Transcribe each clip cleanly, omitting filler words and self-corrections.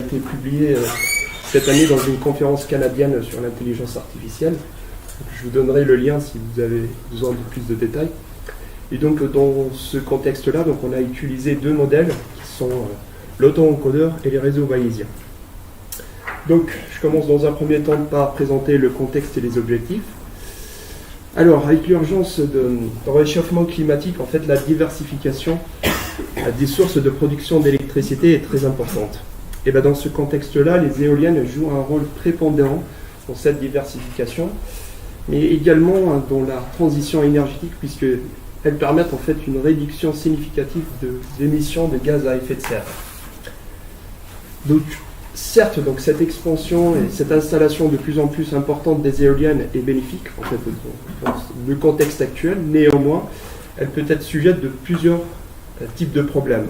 été publié cette année dans une conférence canadienne sur l'intelligence artificielle. Donc, je vous donnerai le lien si vous avez besoin de plus de détails. Et donc dans ce contexte-là, donc, on a utilisé deux modèles qui sont l'auto-encodeur et les réseaux bayésiens. Donc je commence dans un premier temps par présenter le contexte et les objectifs. Alors avec l'urgence de réchauffement climatique, en fait la diversification des sources de production d'électricité est très importante. Et bien dans ce contexte-là, les éoliennes jouent un rôle prépondérant dans cette diversification, mais également dans la transition énergétique, puisqu'elles permettent en fait une réduction significative d'émissions de gaz à effet de serre. Donc, certes, donc, cette expansion et cette installation de plus en plus importante des éoliennes est bénéfique en fait, dans le contexte actuel. Néanmoins, elle peut être sujette de plusieurs types de problèmes.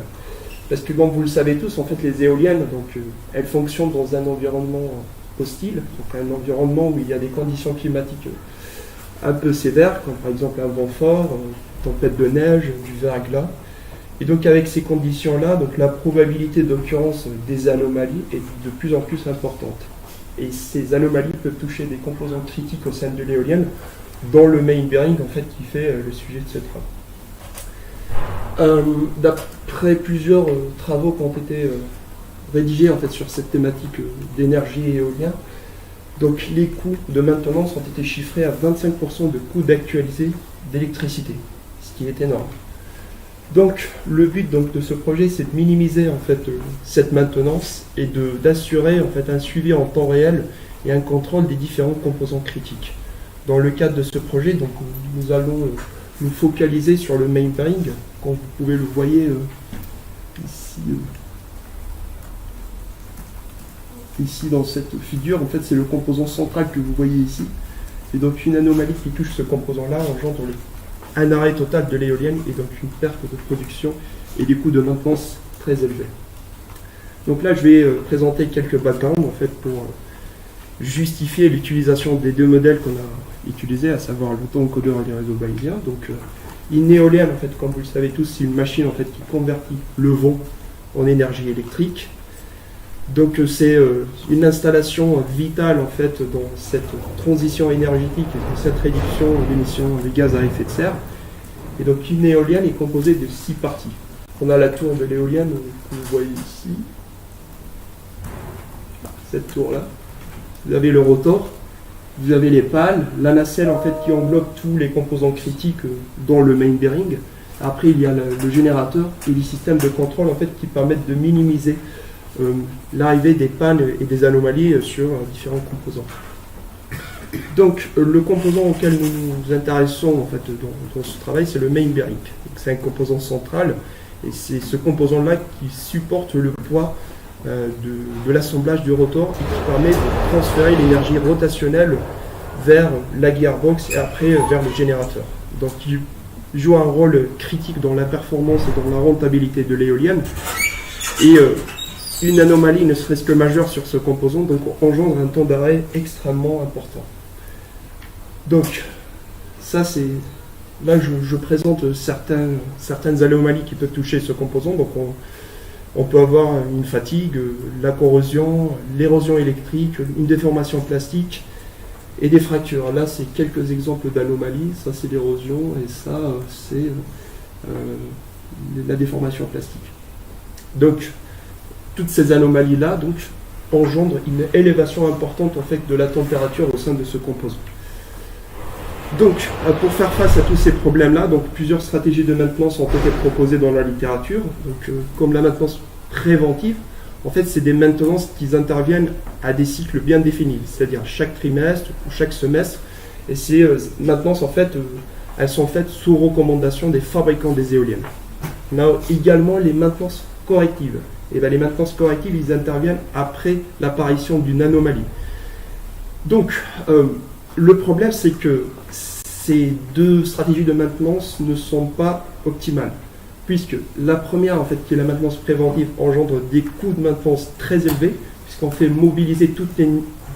Parce que, comme vous le savez tous, en fait, les éoliennes, donc, elles fonctionnent dans un environnement hostile, donc un environnement où il y a des conditions climatiques un peu sévères, comme par exemple un vent fort, une tempête de neige, du verglas. Et donc avec ces conditions-là, donc la probabilité d'occurrence des anomalies est de plus en plus importante. Et ces anomalies peuvent toucher des composants critiques au sein de l'éolienne, dont le main bearing en fait qui fait le sujet de ce travail. D'après plusieurs travaux qui ont été rédigés en fait sur cette thématique d'énergie éolien, donc les coûts de maintenance ont été chiffrés à 25% de coûts d'actualisé d'électricité, ce qui est énorme. Donc le but donc, de ce projet, c'est de minimiser en fait, cette maintenance et d'assurer en fait, un suivi en temps réel et un contrôle des différents composants critiques. Dans le cadre de ce projet, donc, nous allons nous focaliser sur le main bearing, comme vous pouvez le voir ici. Ici dans cette figure, en fait, c'est le composant central que vous voyez ici. Et donc une anomalie qui touche ce composant-là engendre un arrêt total de l'éolienne et donc une perte de production et des coûts de maintenance très élevés. Donc là, je vais présenter quelques backgrounds en fait, pour justifier l'utilisation des deux modèles qu'on a utilisés, à savoir l'auto-encodeur et les réseaux bayésiens. Donc une éolienne, en fait, comme vous le savez tous, c'est une machine en fait, qui convertit le vent en énergie électrique. Donc c'est une installation vitale en fait dans cette transition énergétique et dans cette réduction d'émissions de gaz à effet de serre. Et donc une éolienne est composée de 6 parties. On a la tour de l'éolienne que vous voyez ici, cette tour-là. Vous avez le rotor, vous avez les pales, la nacelle en fait qui englobe tous les composants critiques dont le main bearing. Après il y a le générateur et les systèmes de contrôle en fait qui permettent de minimiser l'arrivée des pannes et des anomalies sur différents composants. Donc le composant auquel nous nous intéressons en fait, dans ce travail, c'est le main bearing. C'est un composant central et c'est ce composant-là qui supporte le poids de l'assemblage du rotor et qui permet de transférer l'énergie rotationnelle vers la gearbox et après vers le générateur. Donc il joue un rôle critique dans la performance et dans la rentabilité de l'éolienne. Et une anomalie, ne serait-ce que majeure sur ce composant, donc engendre un temps d'arrêt extrêmement important. Donc, ça c'est... Là, je présente certaines anomalies qui peuvent toucher ce composant. Donc, on peut avoir une fatigue, la corrosion, l'érosion électrique, une déformation plastique et des fractures. Là, c'est quelques exemples d'anomalies. Ça, c'est l'érosion et ça, c'est la déformation plastique. Donc, toutes ces anomalies-là donc, engendrent une élévation importante en fait, de la température au sein de ce composant. Donc, pour faire face à tous ces problèmes-là, donc, plusieurs stratégies de maintenance ont été proposées dans la littérature. Donc, comme la maintenance préventive, en fait, c'est des maintenances qui interviennent à des cycles bien définis, c'est-à-dire chaque trimestre ou chaque semestre. Et ces maintenances, en fait, elles sont faites sous recommandation des fabricants des éoliennes. On a également les maintenances correctives. Et bien, les maintenances correctives, ils interviennent après l'apparition d'une anomalie. Donc, le problème, c'est que ces deux stratégies de maintenance ne sont pas optimales, puisque la première, en fait, qui est la maintenance préventive, engendre des coûts de maintenance très élevés, puisqu'on fait mobiliser toute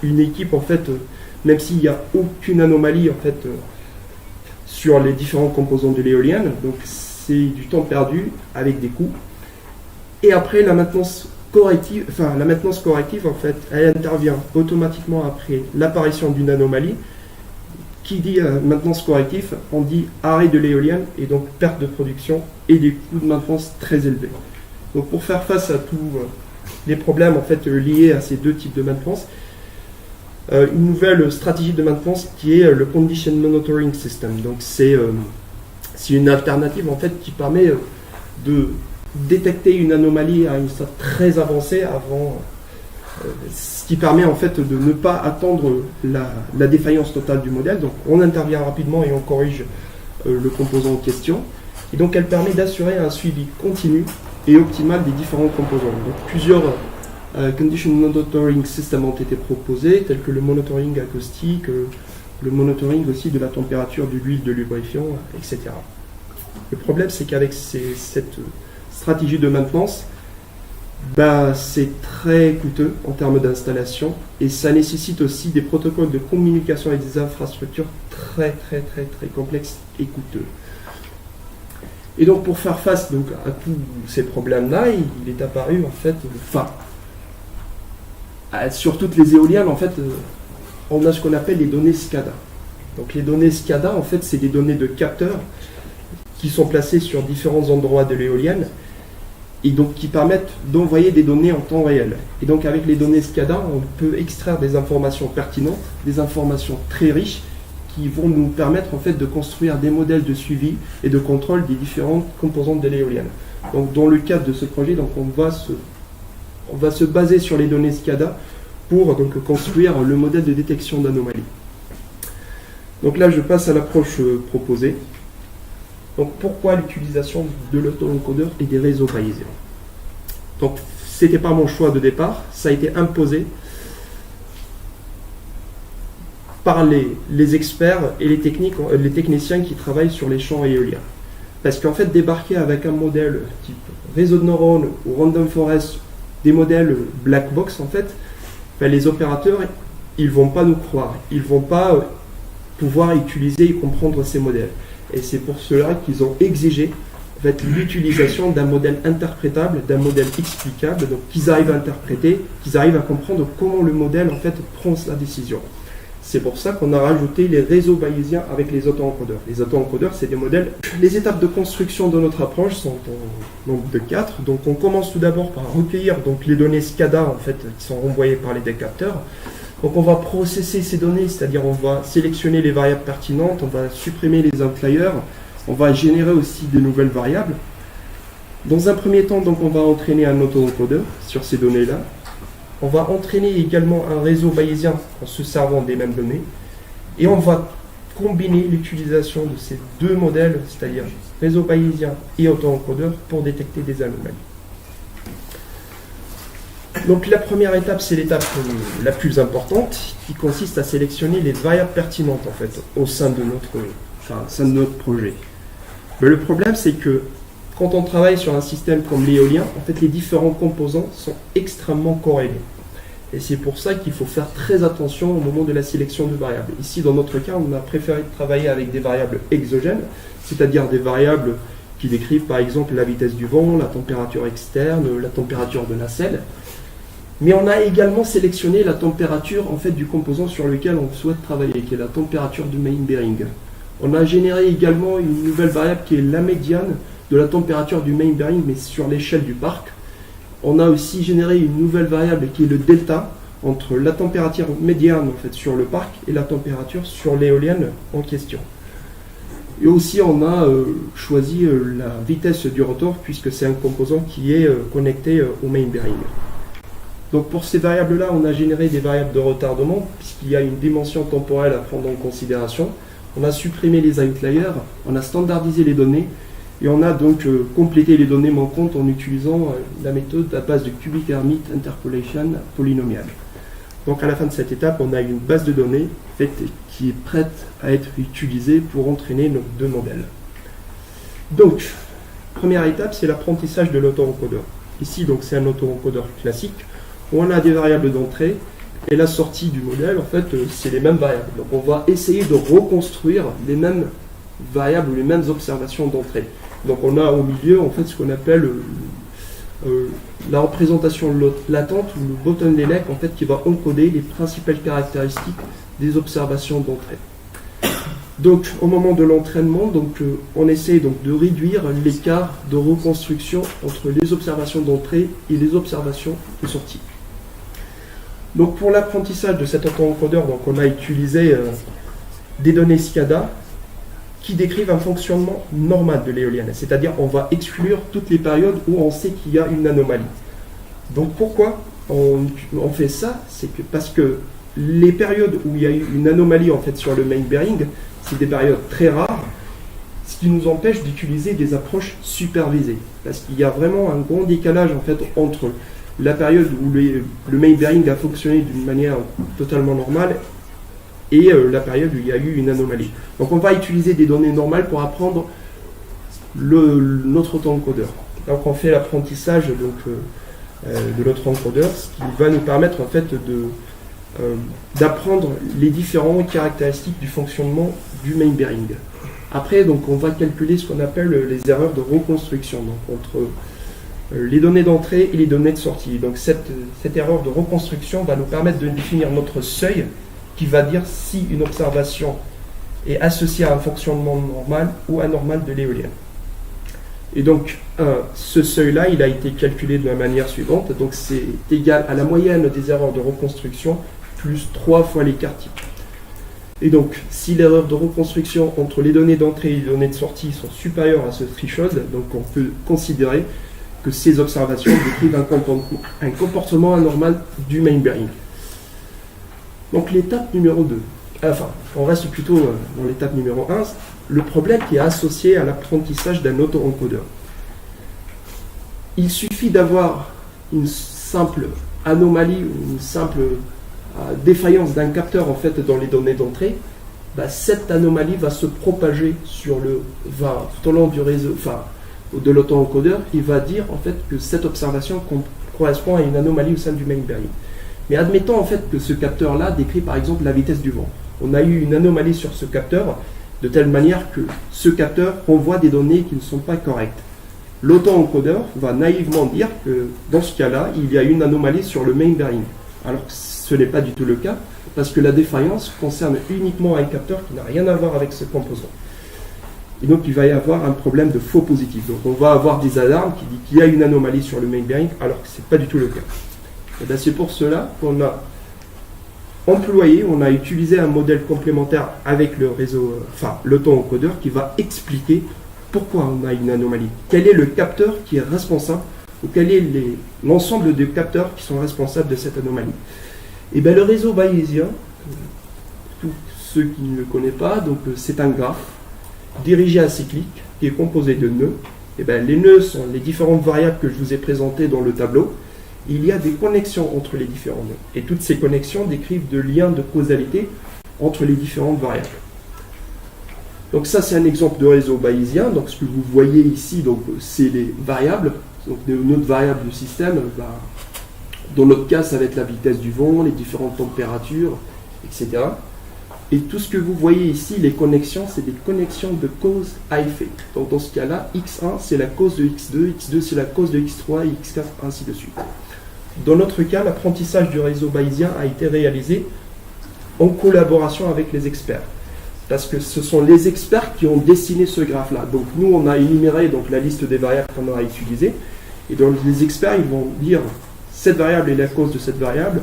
une équipe, en fait, même s'il n'y a aucune anomalie, en fait, sur les différents composants de l'éolienne. Donc, c'est du temps perdu avec des coûts. Et après, la maintenance corrective, enfin la maintenance corrective en fait, elle intervient automatiquement après l'apparition d'une anomalie. Qui dit maintenance corrective, on dit arrêt de l'éolienne et donc perte de production et des coûts de maintenance très élevés. Donc pour faire face à tous les problèmes en fait liés à ces deux types de maintenance, une nouvelle stratégie de maintenance qui est le Condition Monitoring System. Donc c'est une alternative en fait qui permet de détecter une anomalie à une stade très avancé avant, ce qui permet en fait de ne pas attendre la défaillance totale du modèle. Donc on intervient rapidement et on corrige le composant en question. Et donc elle permet d'assurer un suivi continu et optimal des différents composants. Donc plusieurs Condition Monitoring Systems ont été proposés, tels que le monitoring acoustique, le monitoring aussi de la température de l'huile de lubrifiant, etc. Le problème, c'est qu'avec cette stratégie de maintenance, c'est très coûteux en termes d'installation et ça nécessite aussi des protocoles de communication et des infrastructures très complexes et coûteux. Et donc pour faire face donc, à tous ces problèmes-là, il est apparu en fait, sur toutes les éoliennes, en fait, on a ce qu'on appelle les données SCADA. Donc les données SCADA, en fait, c'est des données de capteurs qui sont placés sur différents endroits de l'éolienne et donc qui permettent d'envoyer des données en temps réel. Et donc avec les données SCADA, on peut extraire des informations pertinentes, des informations très riches qui vont nous permettre en fait de construire des modèles de suivi et de contrôle des différentes composantes de l'éolienne. Donc dans le cadre de ce projet, donc on va se baser sur les données SCADA pour donc construire le modèle de détection d'anomalies. Donc là, je passe à l'approche proposée. Donc pourquoi l'utilisation de l'auto-encodeur et des réseaux bayésiens? Donc ce n'était pas mon choix de départ, ça a été imposé par les experts et les techniciens qui travaillent sur les champs éoliens. Parce qu'en fait, débarquer avec un modèle type réseau de neurones ou random forest, des modèles black box, en fait, les opérateurs, ils ne vont pas nous croire. Ils ne vont pas pouvoir utiliser et comprendre ces modèles. Et c'est pour cela qu'ils ont exigé en fait, l'utilisation d'un modèle interprétable, d'un modèle explicable, donc qu'ils arrivent à interpréter, qu'ils arrivent à comprendre comment le modèle en fait, prend sa décision. C'est pour ça qu'on a rajouté les réseaux bayésiens avec les auto-encodeurs. Les auto-encodeurs, c'est des modèles. Les étapes de construction de notre approche sont en nombre de 4. Donc on commence tout d'abord par recueillir donc, les données SCADA en fait, qui sont renvoyées par les décapteurs. Donc on va processer ces données, c'est-à-dire on va sélectionner les variables pertinentes, on va supprimer les outliers, on va générer aussi de nouvelles variables. Dans un premier temps, donc, on va entraîner un auto-encodeur sur ces données-là. On va entraîner également un réseau bayésien en se servant des mêmes données. Et on va combiner l'utilisation de ces deux modèles, c'est-à-dire réseau bayésien et auto-encodeur, pour détecter des anomalies. Donc la première étape, c'est l'étape la plus importante, qui consiste à sélectionner les variables pertinentes en fait, au sein de notre projet. Mais le problème, c'est que quand on travaille sur un système comme l'éolien, en fait, les différents composants sont extrêmement corrélés. Et c'est pour ça qu'il faut faire très attention au moment de la sélection de variables. Ici, dans notre cas, on a préféré travailler avec des variables exogènes, c'est-à-dire des variables qui décrivent par exemple la vitesse du vent, la température externe, la température de nacelle. Mais on a également sélectionné la température en fait, du composant sur lequel on souhaite travailler, qui est la température du main bearing. On a généré également une nouvelle variable qui est la médiane de la température du main bearing, mais sur l'échelle du parc. On a aussi généré une nouvelle variable qui est le delta entre la température médiane en fait, sur le parc et la température sur l'éolienne en question. Et aussi on a choisi la vitesse du rotor puisque c'est un composant qui est connecté au main bearing. Donc pour ces variables-là, on a généré des variables de retardement puisqu'il y a une dimension temporelle à prendre en considération. On a supprimé les outliers, on a standardisé les données et on a donc complété les données manquantes en utilisant la méthode à base de cubic hermite interpolation polynomiale. Donc à la fin de cette étape, on a une base de données qui est prête à être utilisée pour entraîner nos deux modèles. Donc, première étape, c'est l'apprentissage de l'auto-encodeur. Ici, donc, c'est un auto-encodeur classique où on a des variables d'entrée et la sortie du modèle, en fait, c'est les mêmes variables. Donc on va essayer de reconstruire les mêmes variables ou les mêmes observations d'entrée. Donc on a au milieu, en fait, ce qu'on appelle la représentation latente ou le bottleneck en fait qui va encoder les principales caractéristiques des observations d'entrée. Donc au moment de l'entraînement, on essaie donc de réduire l'écart de reconstruction entre les observations d'entrée et les observations de sortie. Donc pour l'apprentissage de cet autoencodeur, on a utilisé des données SCADA qui décrivent un fonctionnement normal de l'éolienne. C'est-à-dire on va exclure toutes les périodes où on sait qu'il y a une anomalie. Donc pourquoi on fait ça? C'est que parce que les périodes où il y a eu une anomalie en fait sur le main bearing, c'est des périodes très rares, ce qui nous empêche d'utiliser des approches supervisées. Parce qu'il y a vraiment un grand décalage en fait entre la période où le main bearing a fonctionné d'une manière totalement normale et la période où il y a eu une anomalie. Donc on va utiliser des données normales pour apprendre notre autoencodeur. Donc on fait l'apprentissage de notre encodeur, ce qui va nous permettre en fait d'apprendre les différentes caractéristiques du fonctionnement du main bearing. Après, donc, on va calculer ce qu'on appelle les erreurs de reconstruction, donc entre les données d'entrée et les données de sortie. Donc cette erreur de reconstruction va nous permettre de définir notre seuil qui va dire si une observation est associée à un fonctionnement normal ou anormal de l'éolienne. Et donc ce seuil-là, il a été calculé de la manière suivante. Donc c'est égal à la moyenne des erreurs de reconstruction plus 3 fois l'écart type. Et donc, si l'erreur de reconstruction entre les données d'entrée et les données de sortie sont supérieures à ce threshold, donc on peut considérer que ces observations décrivent un comportement anormal du main bearing. Donc l'étape numéro 2, enfin, on reste plutôt dans l'étape numéro 1, le problème qui est associé à l'apprentissage d'un auto-encodeur. Il suffit d'avoir une simple anomalie ou une simple défaillance d'un capteur en fait dans les données d'entrée, cette anomalie va se propager tout au long du réseau, de l'auto-encodeur. Il va dire en fait que cette observation correspond à une anomalie au sein du main bearing. Mais admettons en fait que ce capteur-là décrit par exemple la vitesse du vent. On a eu une anomalie sur ce capteur de telle manière que ce capteur renvoie des données qui ne sont pas correctes. L'auto-encodeur va naïvement dire que dans ce cas-là, il y a une anomalie sur le main bearing. Alors que ce n'est pas du tout le cas, parce que la défaillance concerne uniquement un capteur qui n'a rien à voir avec ce composant. Et donc il va y avoir un problème de faux positif. Donc on va avoir des alarmes qui disent qu'il y a une anomalie sur le main bearing, alors que ce n'est pas du tout le cas. Et c'est pour cela qu'on a on a utilisé un modèle complémentaire avec le réseau, l'auto-encodeur qui va expliquer pourquoi on a une anomalie. Quel est le capteur qui est responsable ou quel est l'ensemble des capteurs qui sont responsables de cette anomalie. Et bien le réseau bayésien, tous ceux qui ne le connaissent pas, donc c'est un graphe dirigé acyclique qui est composé de nœuds. Et bien les nœuds sont les différentes variables que je vous ai présentées dans le tableau. Il y a des connexions entre les différents nœuds. Et toutes ces connexions décrivent de liens de causalité entre les différentes variables. Donc ça c'est un exemple de réseau bayésien. Donc ce que vous voyez ici, c'est les variables. Donc notre variable du système, dans notre cas, ça va être la vitesse du vent, les différentes températures, etc. Et tout ce que vous voyez ici, les connexions, c'est des connexions de cause à effet. Donc dans ce cas-là, X1 c'est la cause de X2, X2 c'est la cause de X3 et X4, ainsi de suite. Dans notre cas, l'apprentissage du réseau bayésien a été réalisé en collaboration avec les experts. Parce que ce sont les experts qui ont dessiné ce graphe-là. Donc nous, on a énuméré la liste des variables qu'on aura utilisées. Et donc les experts, ils vont dire cette variable est la cause de cette variable.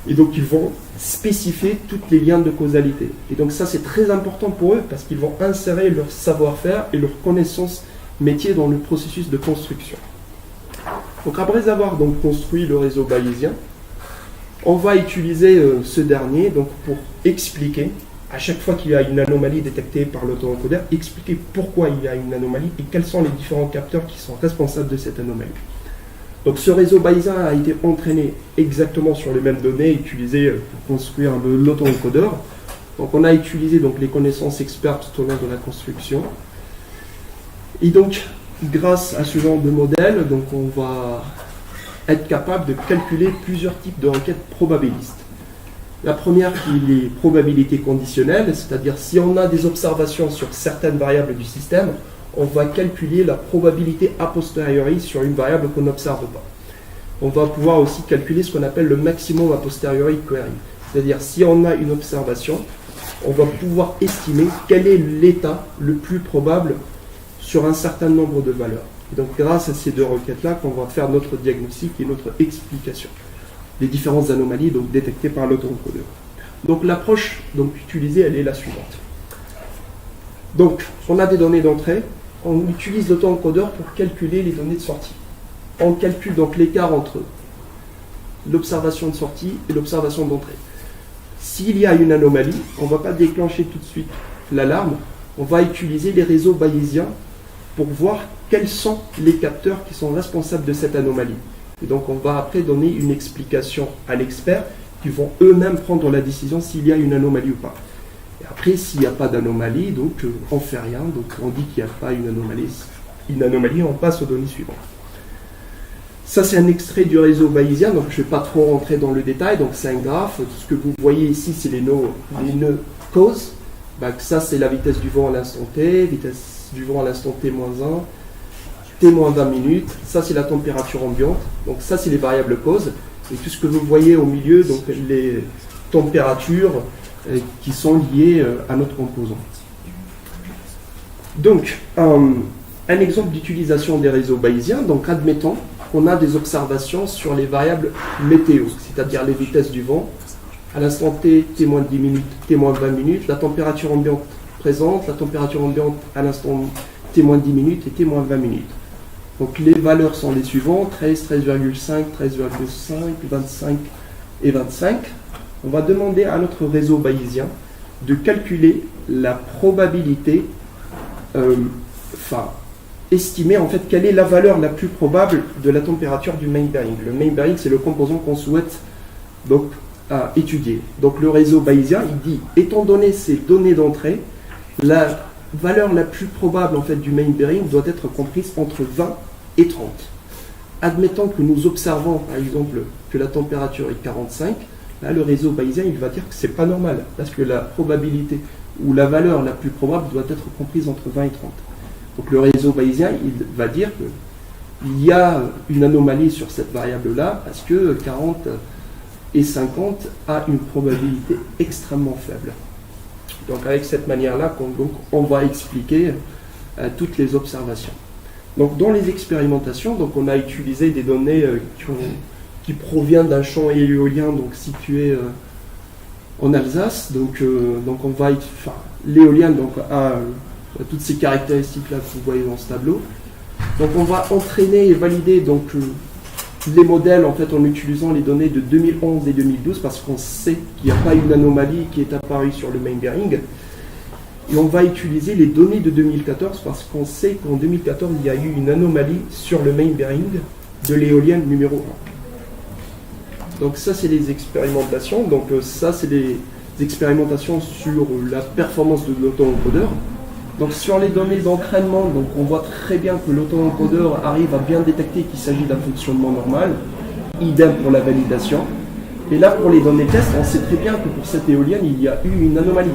Et donc ils vont spécifier tous les liens de causalité. Et donc ça, c'est très important pour eux parce qu'ils vont insérer leur savoir-faire et leur connaissance métier dans le processus de construction. Donc après avoir construit le réseau bayésien, on va utiliser ce dernier pour expliquer à chaque fois qu'il y a une anomalie détectée par l'auto-encodeur, expliquer pourquoi il y a une anomalie et quels sont les différents capteurs qui sont responsables de cette anomalie. Donc ce réseau bayésien a été entraîné exactement sur les mêmes données utilisées pour construire l'auto-encodeur. Donc on a utilisé les connaissances expertes tout au long de la construction. Et donc grâce à ce genre de modèle, on va être capable de calculer plusieurs types de requêtes probabilistes. La première qui est les probabilités conditionnelles, c'est-à-dire si on a des observations sur certaines variables du système, on va calculer la probabilité a posteriori sur une variable qu'on n'observe pas. On va pouvoir aussi calculer ce qu'on appelle le maximum a posteriori query. C'est-à-dire, si on a une observation, on va pouvoir estimer quel est l'état le plus probable sur un certain nombre de valeurs. Et donc, grâce à ces deux requêtes-là, qu'on va faire notre diagnostic et notre explication des différentes anomalies donc, détectées par l'auto-encodeur. Donc, l'approche utilisée, elle est la suivante. Donc, on a des données d'entrée, on utilise l'auto-encodeur pour calculer les données de sortie. On calcule donc l'écart entre l'observation de sortie et l'observation d'entrée. S'il y a une anomalie, on ne va pas déclencher tout de suite l'alarme, on va utiliser les réseaux bayésiens pour voir quels sont les capteurs qui sont responsables de cette anomalie. Et donc on va après donner une explication à l'expert qui vont eux-mêmes prendre la décision s'il y a une anomalie ou pas. Et après, s'il n'y a pas d'anomalie, donc on ne fait rien, donc on dit qu'il n'y a pas une anomalie, on passe aux données suivantes. Ça, c'est un extrait du réseau bayésien, donc je ne vais pas trop rentrer dans le détail, donc c'est un graphe. Ce que vous voyez ici, c'est les nœuds causes. Ça, c'est la vitesse du vent à l'instant T, vitesse du vent à l'instant T-1, T-20 minutes. Ça, c'est la température ambiante. Donc ça, c'est les variables causes. Et tout ce que vous voyez au milieu, donc les températures qui sont liées à notre composant. Donc, un exemple d'utilisation des réseaux bayésiens, donc admettons qu'on a des observations sur les variables météo, c'est-à-dire les vitesses du vent, à l'instant T, T-10 minutes, T-20 minutes, la température ambiante présente, la température ambiante à l'instant T-10 minutes et T-20 minutes. Donc les valeurs sont les suivantes, 13, 13,5, 13,5, 25 et 25. On va demander à notre réseau bayésien de calculer la probabilité, estimer en fait quelle est la valeur la plus probable de la température du main bearing. Le main bearing, c'est le composant qu'on souhaite donc étudier. Donc le réseau bayésien, il dit, étant donné ces données d'entrée, la valeur la plus probable en fait du main bearing doit être comprise entre 20 et 30. Admettons que nous observons par exemple que la température est 45, là le réseau bayésien il va dire que c'est pas normal parce que la probabilité ou la valeur la plus probable doit être comprise entre 20 et 30. Donc le réseau bayésien il va dire qu'il y a une anomalie sur cette variable-là parce que 40 et 50 a une probabilité extrêmement faible. Donc avec cette manière-là, on va expliquer toutes les observations. Donc dans les expérimentations, donc on a utilisé des données qui proviennent d'un champ éolien donc situé en Alsace. Donc on va, l'éolien donc a toutes ces caractéristiques-là que vous voyez dans ce tableau. Donc on va entraîner et valider donc les modèles en fait en utilisant les données de 2011 et 2012 parce qu'on sait qu'il n'y a pas une anomalie qui est apparue sur le main bearing. Et on va utiliser les données de 2014 parce qu'on sait qu'en 2014 il y a eu une anomalie sur le main bearing de l'éolienne numéro 1. Donc ça c'est les expérimentations. Donc ça c'est les expérimentations sur la performance de l'auto-encodeur. Donc sur les données d'entraînement, donc on voit très bien que l'auto-encodeur arrive à bien détecter qu'il s'agit d'un fonctionnement normal. Idem pour la validation. Et là pour les données test, on sait très bien que pour cette éolienne, il y a eu une anomalie.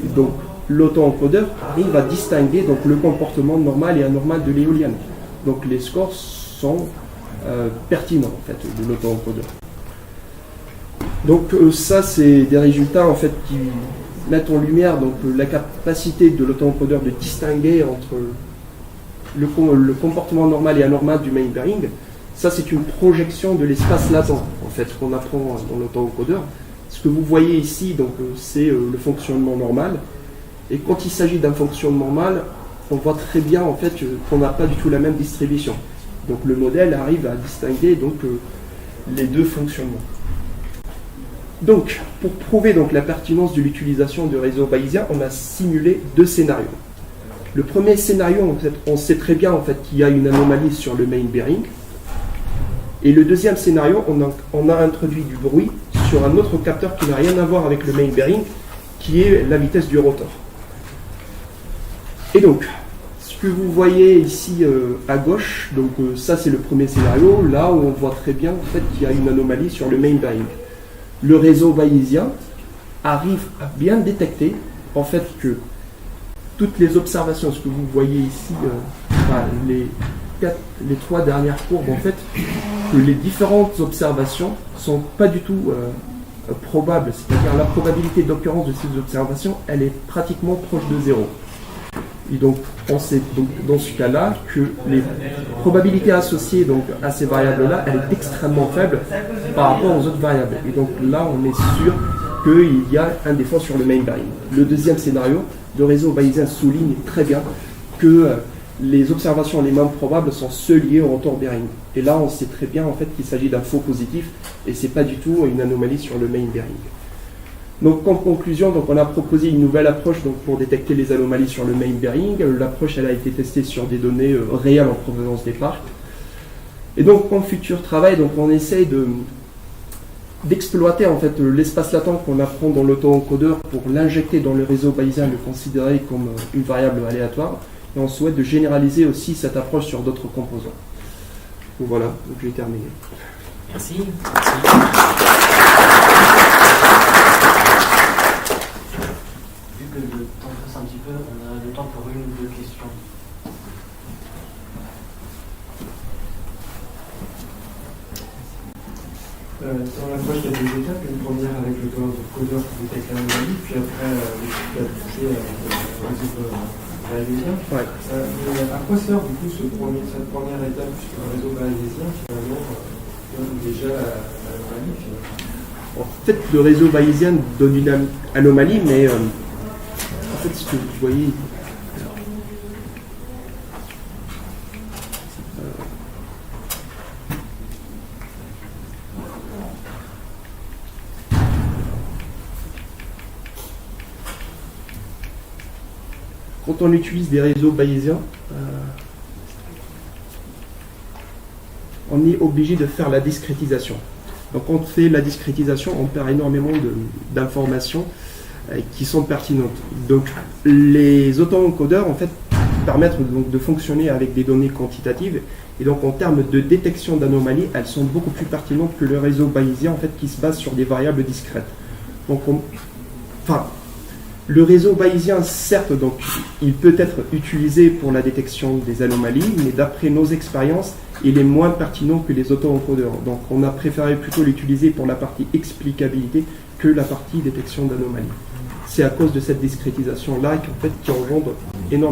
Et donc l'auto-encodeur arrive à distinguer donc, le comportement normal et anormal de l'éolienne. Donc les scores sont pertinents en fait de l'auto-encodeur. Donc ça c'est des résultats en fait qui mettre en lumière donc, la capacité de l'auto-encodeur de distinguer entre le comportement normal et anormal du main bearing. Ça, c'est une projection de l'espace latent en fait, qu'on apprend dans l'auto-encodeur. Ce que vous voyez ici, donc, c'est le fonctionnement normal. Et quand il s'agit d'un fonctionnement normal, on voit très bien en fait, qu'on n'a pas du tout la même distribution. Donc le modèle arrive à distinguer donc, les deux fonctionnements. Donc, pour prouver donc, la pertinence de l'utilisation du réseau bayésien, on a simulé deux scénarios. Le premier scénario, en fait, on sait très bien en fait, qu'il y a une anomalie sur le main bearing. Et le deuxième scénario, on a introduit du bruit sur un autre capteur qui n'a rien à voir avec le main bearing, qui est la vitesse du rotor. Et donc, ce que vous voyez ici à gauche, donc ça c'est le premier scénario, là où on voit très bien en fait, qu'il y a une anomalie sur le main bearing. Le réseau bayésien arrive à bien détecter en fait que toutes les observations, ce que vous voyez ici, les 3 dernières courbes, en fait, que les différentes observations sont pas du tout probables. C'est-à-dire la probabilité d'occurrence de ces observations, elle est pratiquement proche de 0. Et donc, on sait donc, dans ce cas-là que les probabilités associées donc, à ces variables-là, elle est extrêmement faible par rapport aux autres variables. Et donc là, on est sûr qu'il y a un défaut sur le main bearing. Le deuxième scénario, le réseau bayésien souligne très bien que les observations les moins probables sont ceux liés au rotor bearing. Et là, on sait très bien en fait qu'il s'agit d'un faux positif et c'est pas du tout une anomalie sur le main bearing. Donc, en conclusion, donc, on a proposé une nouvelle approche donc, pour détecter les anomalies sur le main bearing. L'approche elle a été testée sur des données réelles en provenance des parcs. Et donc, en futur travail, donc, on essaye d'exploiter en fait, l'espace latent qu'on apprend dans l'auto-encodeur pour l'injecter dans le réseau bayésien et le considérer comme une variable aléatoire. Et on souhaite de généraliser aussi cette approche sur d'autres composants. Donc voilà, donc j'ai terminé. Merci. Vu que le temps passe un petit peu, on a le temps pour 1 ou 2 questions. Dans l'approche, il y a 2 étapes. Une première avec le codeur qui détecte l'anomalie, puis après l'étude appliquée avec le réseau bayésien. Ouais. À quoi sert du coup cette première étape sur le réseau bayésien finalement donne déjà l'anomalie finalement. En fait, le réseau bayésien donne une anomalie, mais en fait, ce que vous voyez. Quand on utilise des réseaux bayésiens, on est obligé de faire la discrétisation. Donc quand on fait la discrétisation, on perd énormément d'informations qui sont pertinentes. Donc les auto-encodeurs en fait permettent donc de fonctionner avec des données quantitatives et donc en termes de détection d'anomalies, elles sont beaucoup plus pertinentes que le réseau bayésien en fait qui se base sur des variables discrètes. Donc le réseau bayésien, certes, donc, il peut être utilisé pour la détection des anomalies, mais d'après nos expériences, il est moins pertinent que les auto-encodeurs. Donc on a préféré plutôt l'utiliser pour la partie explicabilité que la partie détection d'anomalies. C'est à cause de cette discrétisation-là qui engendre énormément